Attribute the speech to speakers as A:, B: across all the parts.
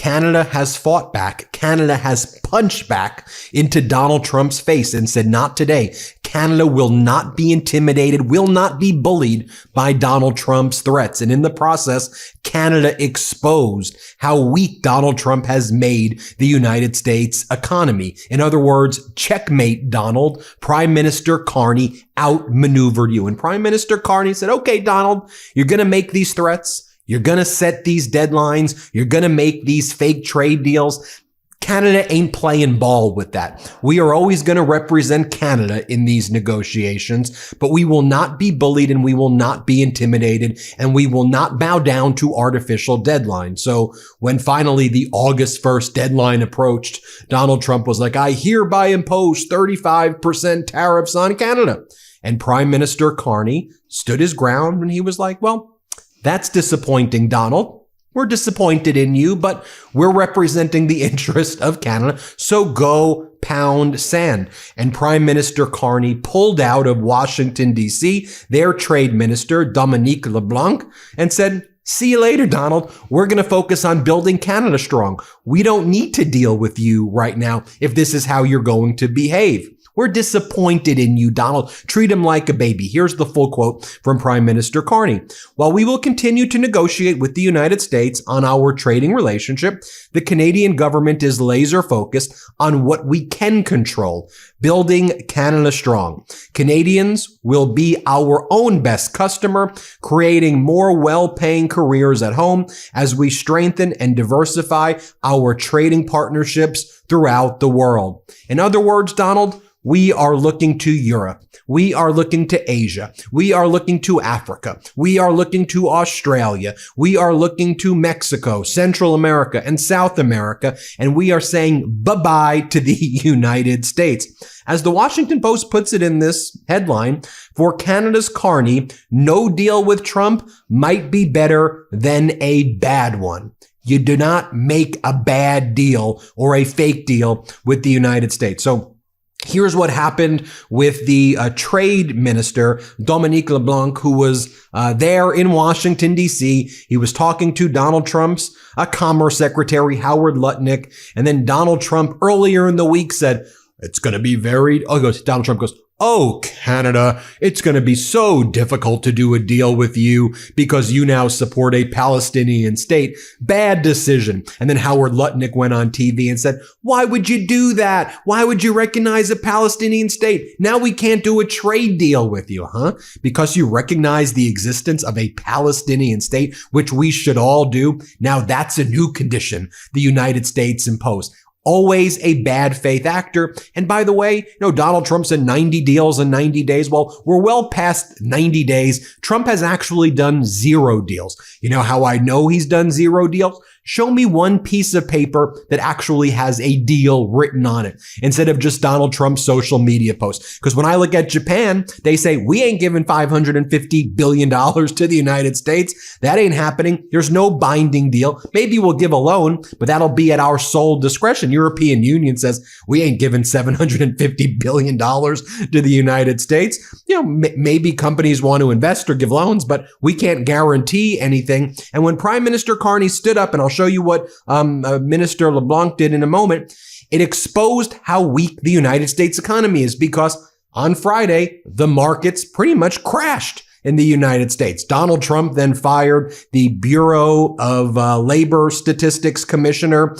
A: Canada has fought back. Canada has punched back into Donald Trump's face and said, not today. Canada will not be intimidated, will not be bullied by Donald Trump's threats. And in the process, Canada exposed how weak Donald Trump has made the United States economy. In other words, checkmate, Donald. Prime Minister Carney outmaneuvered you. And Prime Minister Carney said, okay, Donald, you're going to make these threats. You're going to set these deadlines. You're going to make these fake trade deals. Canada ain't playing ball with that. We are always going to represent Canada in these negotiations, but we will not be bullied and we will not be intimidated and we will not bow down to artificial deadlines. So when finally the August 1st deadline approached, Donald Trump was like, I hereby impose 35% tariffs on Canada. And Prime Minister Carney stood his ground and he was like, well, that's disappointing, Donald. We're disappointed in you, but we're representing the interest of Canada. So go pound sand. And Prime Minister Carney pulled out of Washington, D.C., their trade minister, Dominique LeBlanc, and said, see you later, Donald. We're going to focus on building Canada strong. We don't need to deal with you right now if this is how you're going to behave. We're disappointed in you, Donald. Treat him like a baby. Here's the full quote from Prime Minister Carney. While we will continue to negotiate with the United States on our trading relationship, the Canadian government is laser focused on what we can control, building Canada strong. Canadians will be our own best customer, creating more well-paying careers at home as we strengthen and diversify our trading partnerships throughout the world. In other words, Donald, we are looking to Europe. We are looking to Asia. We are looking to Africa. We are looking to Australia. We are looking to Mexico, Central America, and South America. And we are saying bye-bye to the United States. As the Washington Post puts it in this headline, for Canada's Carney, no deal with Trump might be better than a bad one. You do not make a bad deal or a fake deal with the United States. So here's what happened with the trade minister, Dominique LeBlanc, who was there in Washington, D.C. He was talking to Donald Trump's Commerce Secretary, Howard Lutnick. And then Donald Trump earlier in the week said, it's going to be Donald Trump goes, oh, Canada, it's going to be so difficult to do a deal with you because you now support a Palestinian state. Bad decision. And then Howard Lutnick went on TV and said, why would you do that? Why would you recognize a Palestinian state? Now we can't do a trade deal with you, huh? Because you recognize the existence of a Palestinian state, which we should all do. Now that's a new condition the United States imposed. Always a bad faith actor. And by the way, Donald Trump said 90 deals in 90 days. Well, we're well past 90 days. Trump has actually done 0 deals. You know how I know he's done 0 deals? Show me one piece of paper that actually has a deal written on it instead of just Donald Trump's social media posts. Because when I look at Japan, they say, we ain't giving $550 billion to the United States. That ain't happening. There's no binding deal. Maybe we'll give a loan, but that'll be at our sole discretion. European Union says we ain't giving $750 billion to the United States. Maybe companies want to invest or give loans, but we can't guarantee anything. And when Prime Minister Carney stood up, and I'll show you what Minister LeBlanc did in a moment, it exposed how weak the United States economy is because on Friday, the markets pretty much crashed in the United States. Donald Trump then fired the Bureau of Labor Statistics Commissioner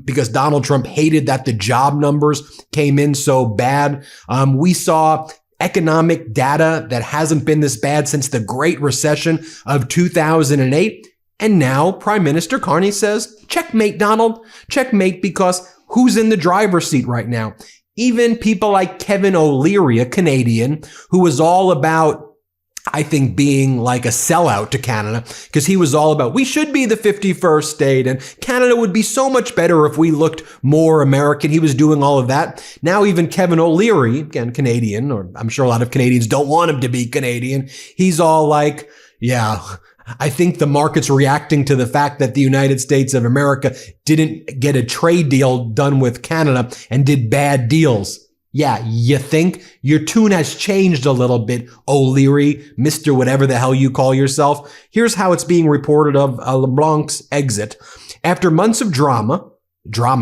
A: because Donald Trump hated that the job numbers came in so bad. We saw economic data that hasn't been this bad since the Great Recession of 2008. And now Prime Minister Carney says, checkmate, Donald, checkmate, because who's in the driver's seat right now? Even people like Kevin O'Leary, a Canadian, who was all about, I think, being like a sellout to Canada, because he was all about, we should be the 51st state and Canada would be so much better if we looked more American. He was doing all of that. Now even Kevin O'Leary, again, Canadian, or I'm sure a lot of Canadians don't want him to be Canadian. He's all like, yeah, I think the market's reacting to the fact that the United States of America didn't get a trade deal done with Canada and did bad deals. Yeah, you think? Your tune has changed a little bit, O'Leary, Mr. Whatever the hell you call yourself. Here's how it's being reported of LeBlanc's exit. After months of drama,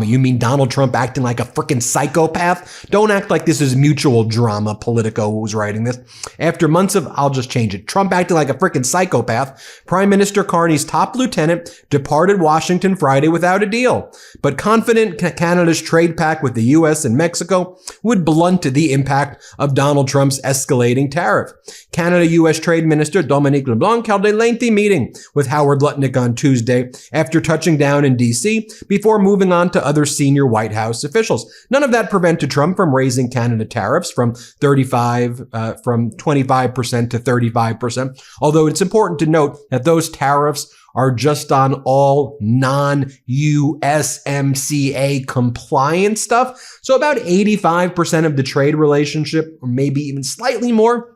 A: you mean Donald Trump acting like a freaking psychopath? Don't act like this is mutual drama, Politico, who's writing this. After months of, I'll just change it, Trump acting like a freaking psychopath, Prime Minister Carney's top lieutenant departed Washington Friday without a deal. But confident Canada's trade pact with the U.S. and Mexico would blunt the impact of Donald Trump's escalating tariff. Canada-U.S. Trade Minister Dominique LeBlanc held a lengthy meeting with Howard Lutnick on Tuesday after touching down in D.C. before moving on to other senior White House officials. None of that prevented Trump from raising Canada tariffs from 25% to 35%. Although it's important to note that those tariffs are just on all non-USMCA compliant stuff. So about 85% of the trade relationship, or maybe even slightly more,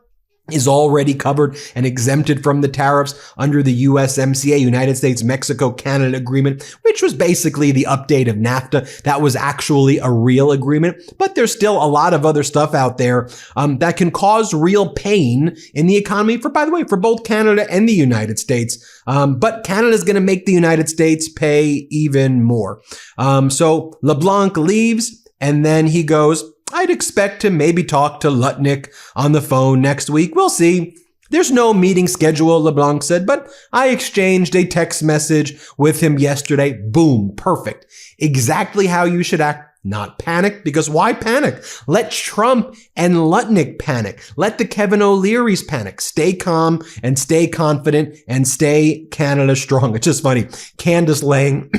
A: is already covered and exempted from the tariffs under the USMCA, United States-Mexico-Canada agreement, which was basically the update of NAFTA. That was actually a real agreement, but there's still a lot of other stuff out there that can cause real pain in the economy for, by the way, for both Canada and the United States. But Canada's going to make the United States pay even more. So LeBlanc leaves, and then he goes, I'd expect to maybe talk to Lutnick on the phone next week. We'll see. There's no meeting schedule, LeBlanc said, but I exchanged a text message with him yesterday. Boom. Perfect. Exactly how you should act. Not panic, because why panic? Let Trump and Lutnick panic. Let the Kevin O'Learys panic. Stay calm and stay confident and stay Canada strong. It's just funny. Candace Lang,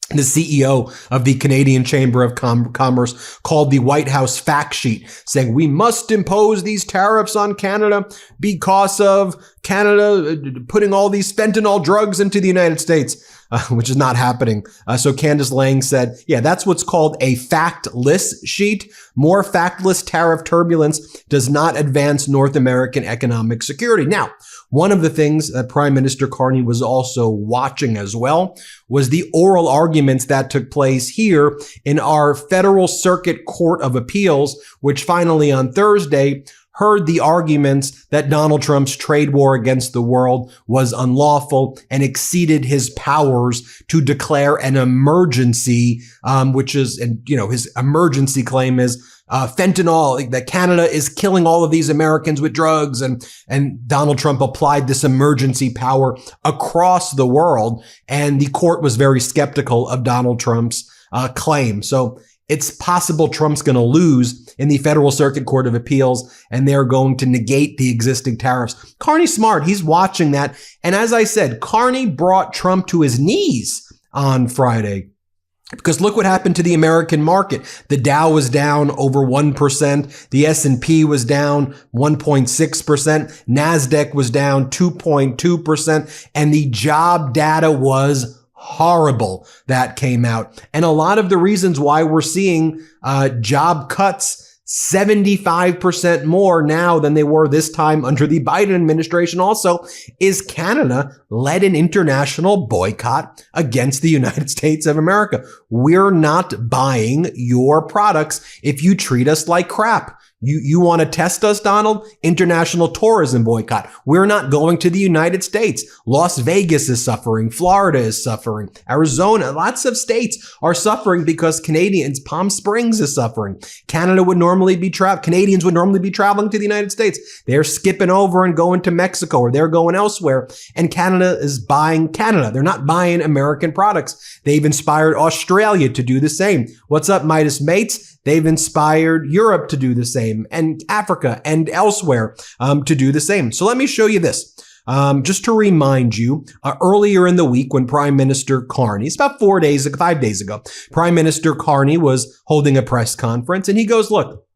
A: the CEO of the Canadian Chamber of Commerce, called the White House fact sheet, saying we must impose these tariffs on Canada because of Canada putting all these fentanyl drugs into the United States, which is not happening. So Candace Lang said, yeah, that's what's called a factless sheet. More factless tariff turbulence does not advance North American economic security. Now, one of the things that Prime Minister Carney was also watching as well was the oral arguments that took place here in our Federal Circuit Court of Appeals, which finally on Thursday heard the arguments that Donald Trump's trade war against the world was unlawful and exceeded his powers to declare an emergency, which is, and you know, his emergency claim is fentanyl, that Canada is killing all of these Americans with drugs. And Donald Trump applied this emergency power across the world. And the court was very skeptical of Donald Trump's claim. So it's possible Trump's going to lose in the Federal Circuit Court of Appeals, and they're going to negate the existing tariffs. Carney's smart. He's watching that. And as I said, Carney brought Trump to his knees on Friday. Because look what happened to the American market. The Dow was down over 1%. The S&P was down 1.6%. NASDAQ was down 2.2%. And the job data was horrible that came out. And a lot of the reasons why we're seeing job cuts 75% more now than they were this time under the Biden administration also is Canada led an international boycott against the United States of America. We're not buying your products if you treat us like crap. You want to test us, Donald? International tourism boycott. We're not going to the United States. Las Vegas is suffering. Florida is suffering. Arizona, lots of states are suffering because Canadians, Palm Springs is suffering. Canadians would normally be traveling to the United States. They're skipping over and going to Mexico, or they're going elsewhere. And Canada is buying Canada. They're not buying American products. They've inspired Australia to do the same. What's up, Midas mates? They've inspired Europe to do the same, and Africa and elsewhere to do the same. So let me show you this. Just to remind you, earlier in the week when Prime Minister Carney, it's about 5 days ago, Prime Minister Carney was holding a press conference, and he goes, look,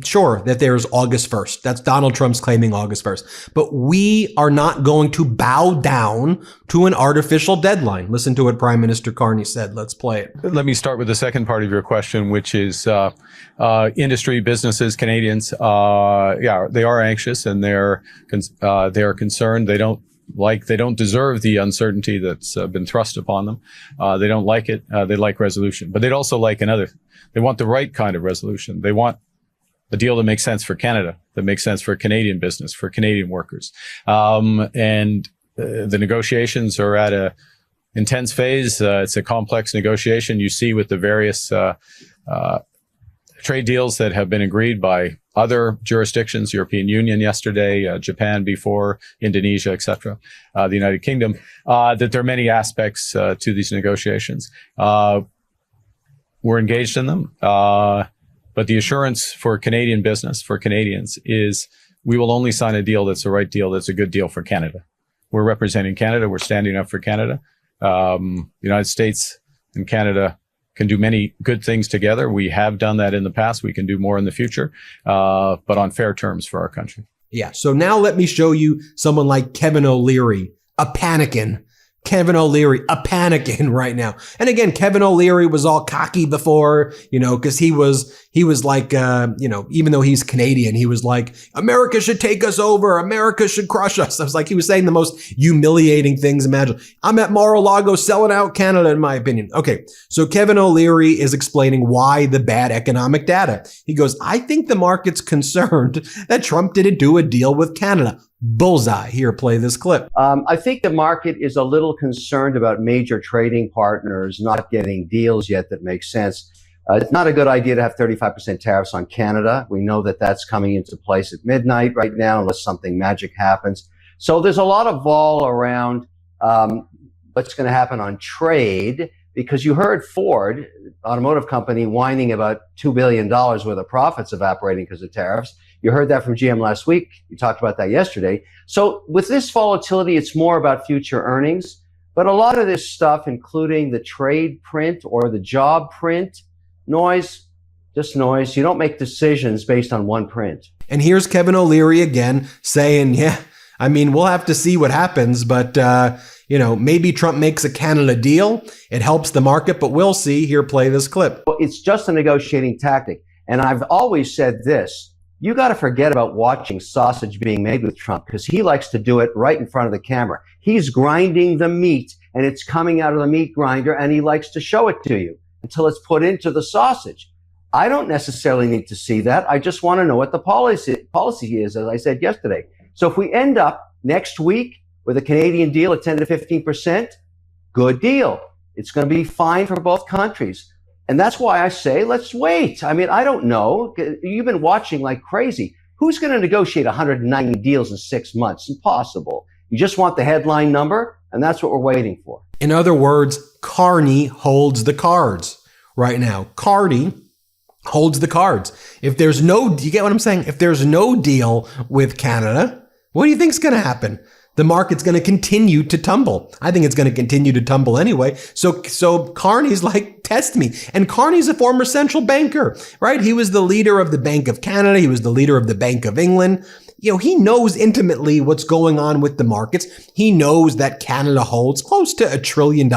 A: sure that there's August 1st. That's Donald Trump's claiming August 1st. But we are not going to bow down to an artificial deadline. Listen to what Prime Minister Carney said. Let's play it.
B: Let me start with the second part of your question, which is industry, businesses, Canadians. They are anxious and they are concerned. They don't deserve the uncertainty that's been thrust upon them. They don't like it. They like resolution, but they'd also like they want the right kind of resolution. They want a deal that makes sense for Canada, that makes sense for Canadian business, for Canadian workers. The negotiations are at intense phase. It's a complex negotiation. You see with the various trade deals that have been agreed by other jurisdictions, European Union yesterday, Japan before, Indonesia, etc., the United Kingdom, that there are many aspects to these negotiations. We're engaged in them, but the assurance for Canadian business, for Canadians, is we will only sign a deal that's the right deal, that's a good deal for Canada. We're representing Canada. We're standing up for Canada. The United States and Canada can do many good things together. We have done that in the past. We can do more in the future, but on fair terms for our country.
A: Yeah. So now let me show you someone like Kevin O'Leary, a panicking. Kevin O'Leary, a panicking right now. And again, Kevin O'Leary was all cocky before, because he was like, even though he's Canadian, he was like, America should take us over. America should crush us. I was like, he was saying the most humiliating things imaginable. I'm at Mar-a-Lago selling out Canada, in my opinion. Okay. So Kevin O'Leary is explaining why the bad economic data. He goes, I think the market's concerned that Trump didn't do a deal with Canada. Bullseye. Here, play this clip.
C: I think the market is a little concerned about major trading partners not getting deals yet that make sense. It's not a good idea to have 35% tariffs on Canada. We know that that's coming into place at midnight right now, unless something magic happens. So there's a lot of vol around what's going to happen on trade, because you heard Ford, automotive company, whining about $2 billion worth of profits evaporating because of tariffs. You heard that from GM last week. You talked about that yesterday. So with this volatility, it's more about future earnings. But a lot of this stuff, including the trade print or the job print, noise, just noise. You don't make decisions based on one print.
A: And here's Kevin O'Leary again saying, we'll have to see what happens, but, maybe Trump makes a Canada deal. It helps the market, but we'll see. Here, play this clip.
C: It's just a negotiating tactic. And I've always said this. You got to forget about watching sausage being made with Trump, because he likes to do it right in front of the camera. He's grinding the meat and it's coming out of the meat grinder, and he likes to show it to you until it's put into the sausage. I don't necessarily need to see that. I just want to know what the policy is, as I said yesterday. So if we end up next week with a Canadian deal at 10 to 15%, good deal. It's going to be fine for both countries. And that's why I say, let's wait. I don't know. You've been watching like crazy. Who's going to negotiate 190 deals in 6 months? Impossible. You just want the headline number, and that's what we're waiting for.
A: In other words, Carney holds the cards right now. Carney holds the cards. If there's no, you get what I'm saying? If there's no deal with Canada, what do you think is going to happen? The market's going to continue to tumble. I think it's going to continue to tumble anyway. So Carney's like, test me. And Carney's a former central banker, right? He was the leader of the Bank of Canada. He was the leader of the Bank of England. He knows intimately what's going on with the markets. He knows that Canada holds close to $1 trillion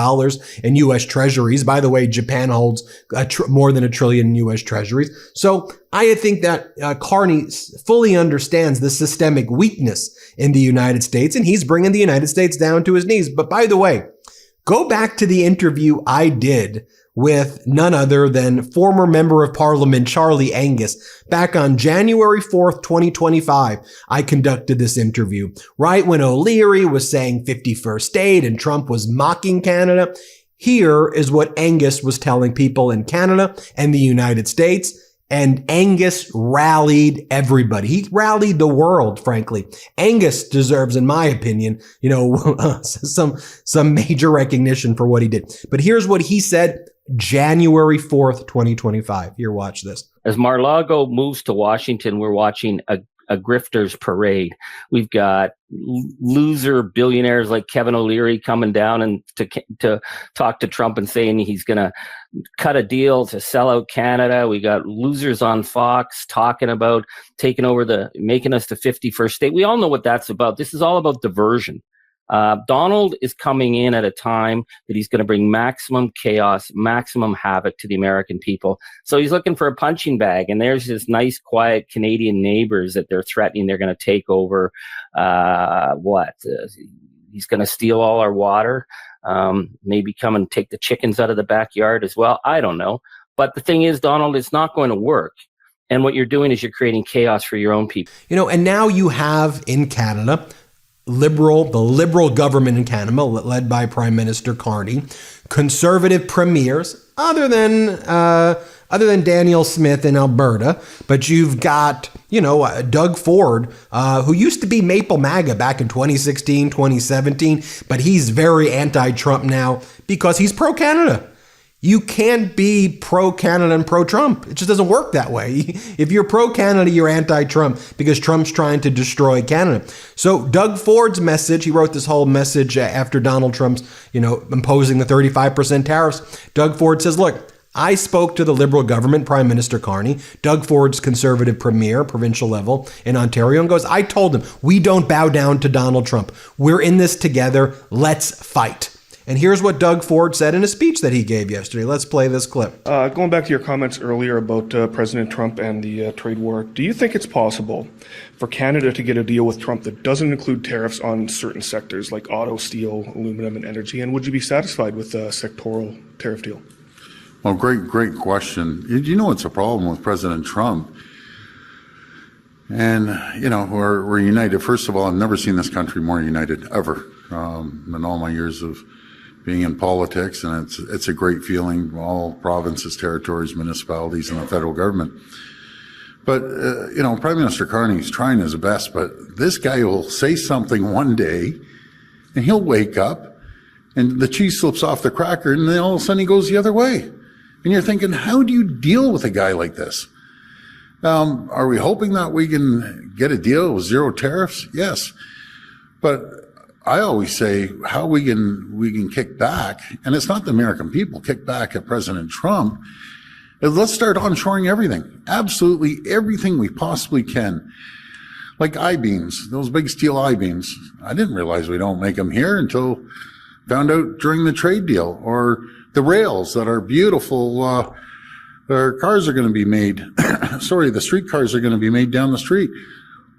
A: in U.S. treasuries. By the way, Japan holds more than $1 trillion in U.S. treasuries. So I think that Carney fully understands the systemic weakness in the United States, and he's bringing the United States down to his knees. But by the way, go back to the interview I did with none other than former member of parliament Charlie Angus. Back on January 4th, 2025, I conducted this interview. Right when O'Leary was saying 51st state and Trump was mocking Canada, here is what Angus was telling people in Canada and the United States. And Angus rallied everybody. He rallied the world, frankly. Angus deserves, in my opinion, some major recognition for what he did. But here's what he said January 4th, 2025. Here, watch this.
D: As Mar-a-Lago moves to Washington, we're watching a grifter's parade. We've got loser billionaires like Kevin O'Leary coming down and to talk to Trump and saying he's going to cut a deal to sell out Canada. We got losers on Fox talking about taking over making us the 51st state. We all know what that's about. This is all about diversion. Donald is coming in at a time that he's going to bring maximum chaos, maximum havoc to the American people. So he's looking for a punching bag. And there's this nice, quiet Canadian neighbors that they're threatening they're going to take over. He's going to steal all our water, maybe come and take the chickens out of the backyard as well. I don't know. But the thing is, Donald, it's not going to work. And what you're doing is you're creating chaos for your own people.
A: And now you have in Canada the liberal government in Canada, led by Prime Minister Carney, conservative premiers, other than Daniel Smith in Alberta, but you've got, Doug Ford, who used to be Maple MAGA back in 2016, 2017, but he's very anti-Trump now because he's pro-Canada. You can't be pro-Canada and pro-Trump. It just doesn't work that way. If you're pro-Canada, you're anti-Trump because Trump's trying to destroy Canada. So Doug Ford's message, he wrote this whole message after Donald Trump's, imposing the 35% tariffs. Doug Ford says, look, I spoke to the Liberal government, Prime Minister Carney, Doug Ford's Conservative premier, provincial level in Ontario, and goes, I told him, we don't bow down to Donald Trump. We're in this together. Let's fight. And here's what Doug Ford said in a speech that he gave yesterday. Let's play this clip.
E: Going back to your comments earlier about President Trump and the trade war, do you think it's possible for Canada to get a deal with Trump that doesn't include tariffs on certain sectors like auto, steel, aluminum, and energy? And would you be satisfied with a sectoral tariff deal?
F: Well, great question. You know, it's a problem with President Trump. And, we're united. First of all, I've never seen this country more united, ever, in all my years of being in politics, and it's a great feeling, all provinces, territories, municipalities, and the federal government. But, Prime Minister Carney's trying his best, but this guy will say something one day, and he'll wake up, and the cheese slips off the cracker, and then all of a sudden he goes the other way. And you're thinking, how do you deal with a guy like this? Are we hoping that we can get a deal with zero tariffs? Yes. But I always say how we can kick back, and it's not the American people, kick back at President Trump, is let's start onshoring everything. Absolutely everything we possibly can. Like I-beams, those big steel I-beams. I didn't realize we don't make them here until found out during the trade deal. Or the rails that are beautiful, their cars are going to be made, the street cars are going to be made down the street.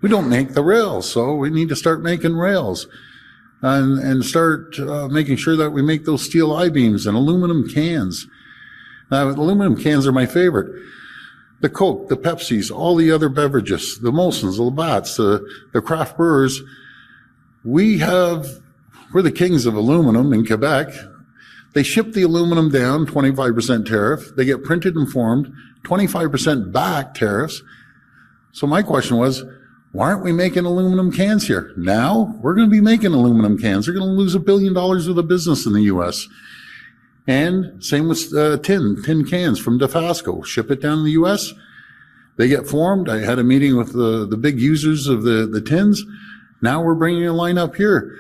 F: We don't make the rails, so we need to start making rails. And start making sure that we make those steel I-beams and aluminum cans. Aluminum cans are my favorite. The Coke, the Pepsis, all the other beverages, the Molsons, the Labatt's, the craft brewers. We're the kings of aluminum in Quebec. They ship the aluminum down, 25% tariff. They get printed and formed, 25% back tariffs. So my question was, why aren't we making aluminum cans here? Now we're going to be making aluminum cans. They're going to lose $1 billion worth of business in the U.S. And same with tin cans from Dofasco. Ship it down to the U.S. They get formed. I had a meeting with the big users of the tins. Now we're bringing a line up here,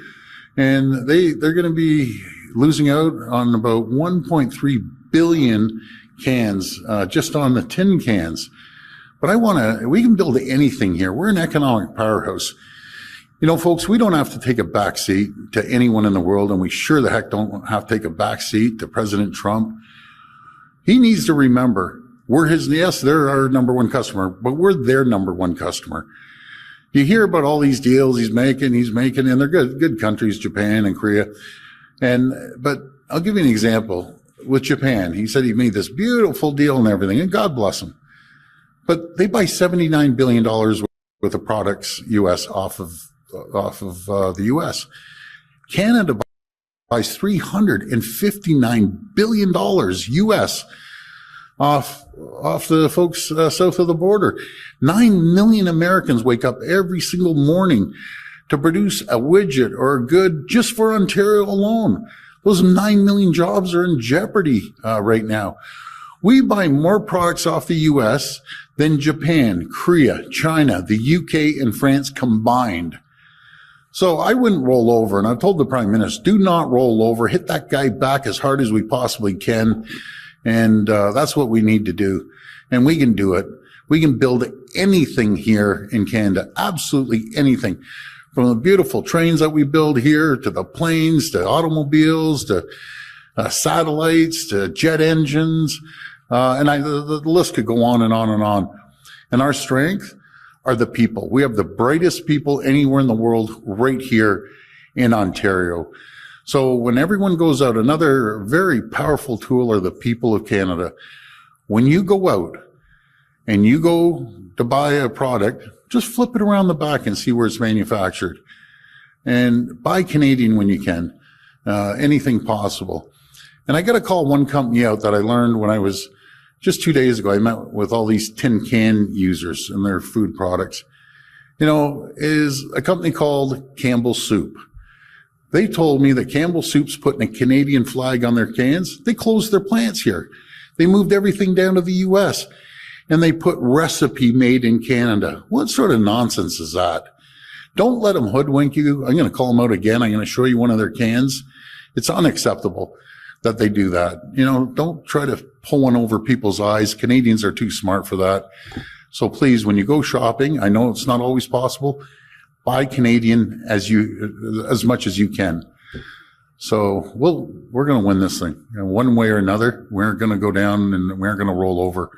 F: and they're going to be losing out on about 1.3 billion cans just on the tin cans. But we can build anything here. We're an economic powerhouse. Folks, we don't have to take a back seat to anyone in the world, and we sure the heck don't have to take a back seat to President Trump. He needs to remember, they're our number one customer, but we're their number one customer. You hear about all these deals he's making, and they're good countries, Japan and Korea. But I'll give you an example with Japan. He said he made this beautiful deal and everything, and God bless him. But they buy $79 billion worth of products, U.S., off of the U.S. Canada buys $359 billion U.S. off the folks south of the border. 9 million Americans wake up every single morning to produce a widget or a good just for Ontario alone. Those 9 million jobs are in jeopardy right now. We buy more products off the U.S. than Japan, Korea, China, the UK, and France combined. So I wouldn't roll over, and I've told the Prime Minister, do not roll over, hit that guy back as hard as we possibly can, and that's what we need to do. And we can do it. We can build anything here in Canada, absolutely anything. From the beautiful trains that we build here, to the planes, to automobiles, to satellites, to jet engines, and the list could go on and on and on. And our strength are the people. We have the brightest people anywhere in the world right here in Ontario. So when everyone goes out, another very powerful tool are the people of Canada. When you go out and you go to buy a product, just flip it around the back and see where it's manufactured. and buy Canadian when you can, anything possible. And I got to call one company out that I learned when I was just 2 days ago. I met with all these tin can users and their food products. Is a company called Campbell's Soup. They told me that Campbell's Soup's putting a Canadian flag on their cans. They closed their plants here. They moved everything down to the U.S. and they put recipe made in Canada. What sort of nonsense is that? Don't let them hoodwink you. I'm going to call them out again. I'm going to show you one of their cans. It's unacceptable that they do that. Don't try to pull one over people's eyes. Canadians are too smart for that. So please, when you go shopping, I know it's not always possible, buy Canadian as much as you can. So we're going to win this thing. One way or another. We're going to go down and we're going to roll over.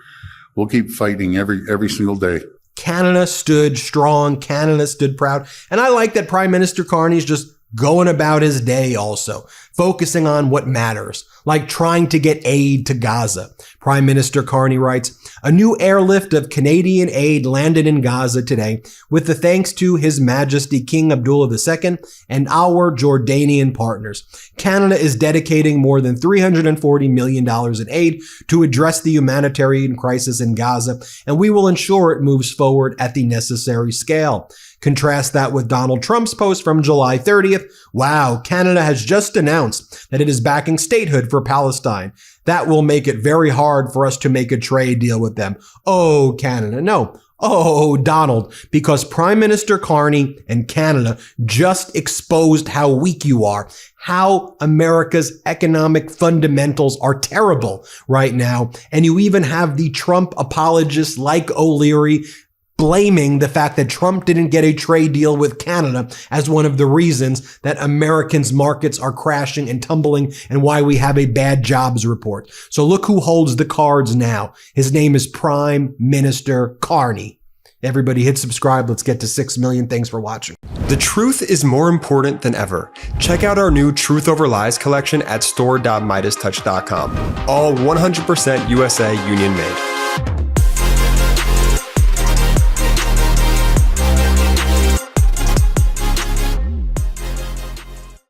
F: We'll keep fighting every single day.
A: Canada stood strong. Canada stood proud. And I like that Prime Minister Carney's just going about his day also, focusing on what matters, like trying to get aid to Gaza. Prime Minister Carney writes, a new airlift of Canadian aid landed in Gaza today with the thanks to His Majesty King Abdullah II and our Jordanian partners. Canada is dedicating more than $340 million in aid to address the humanitarian crisis in Gaza, and we will ensure it moves forward at the necessary scale. Contrast that with Donald Trump's post from July 30th. Wow, Canada has just announced that it is backing statehood for Palestine. That will make it very hard for us to make a trade deal with them. Oh, Canada. No. Oh, Donald, because Prime Minister Carney and Canada just exposed how weak you are, how America's economic fundamentals are terrible right now. And you even have the Trump apologists like O'Leary blaming the fact that Trump didn't get a trade deal with Canada as one of the reasons that Americans' markets are crashing and tumbling and why we have a bad jobs report. So look who holds the cards now. His name is Prime Minister Carney. Everybody hit subscribe. Let's get to 6 million. Thanks for watching.
G: The truth is more important than ever. Check out our new Truth Over Lies collection at store.MeidasTouch.com. All 100% USA union made.